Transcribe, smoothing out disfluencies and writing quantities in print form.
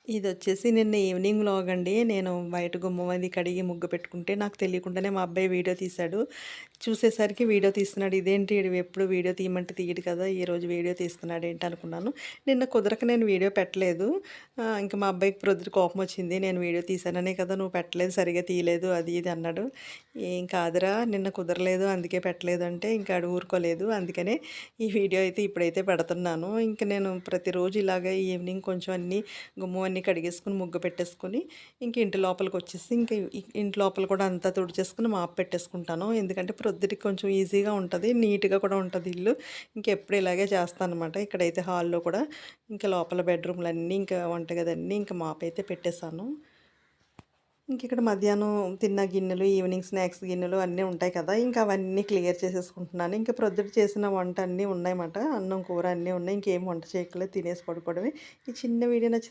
ఇదొచ్చేసి నిన్న evening vlog అండి. నేను బయట గుమ్మం అది కడిగి ముగ్గు పెట్టుకుంటే నాకు తెలియకుండానే మా అబ్బాయి వీడియో తీశాడు. చూసేసరికి వీడియో తీస్తున్నాడు. ఇదేంటి ఈడు ఎప్పుడు వీడియో తీయమంటే తీయడు కదా! ఈరోజు వీడియో తీస్తున్నాడేంటి అనుకున్నాను. నిన్న కుదరక నేను వీడియో పెట్టలేదు. ఇంక మా అబ్బాయికి ప్రొద్దున కోపమొచ్చింది. నేను వీడియో తీశాననే కదా నువ్వు పెట్టలేదు, సరిగ్గా తీయలేదు అది ఇది అన్నాడు. ఏం కాదురా నిన్న కుదరలేదు అందుకే పెట్టలేదు అంటే ఇంక ఆడు ఊరుకోలేదు. అందుకనే ఈ వీడియో అయితే ఇప్పుడైతే పెడుతున్నాను. ఇంక నేను ప్రతిరోజు ఇలాగే ఈవినింగ్ కొంచెం అన్నీ గుమ్మం అన్నీ కడిగేసుకొని ముగ్గు పెట్టేసుకొని ఇంక ఇంటి లోపలికొచ్చేసి ఇంక ఇంటి లోపల కూడా అంతా తుడిచేసుకొని మాప్ పెట్టేసుకుంటాను. ఎందుకంటే ప్రొద్దుటికి కొంచెం ఈజీగా ఉంటది. నీట్‌గా కూడా ఉంటది ఇల్లు. ఇంకెప్పుడు ఇలాగే చేస్తాననమాట. ఇక్కడైతే హాల్‌లో కూడా ఇంకా లోపల బెడ్‌రూమ్‌లన్నీ ఇంకా వంటగదన్నీ ఇంకా మాపయితే పెట్టేసాను. ఇంకిక్కడ మధ్యాహ్నం తిన్న గిన్నెలు, ఈవినింగ్ స్నాక్స్ గిన్నెలు అన్నీ ఉంటాయి కదా! ఇంకా అవన్నీ క్లియర్ చేసేసుకుంటున్నాను. ఇంక ప్రొద్దుట చేసిన వంట అన్నీ ఉన్నాయన్నమాట. అన్నం, కూర అన్నీ ఉన్నాయి. ఇంకేం వంట చేయక్కర్లేదు. తినేసి పడుకోవడమే. ఈ చిన్న వీడియో నచ్చితే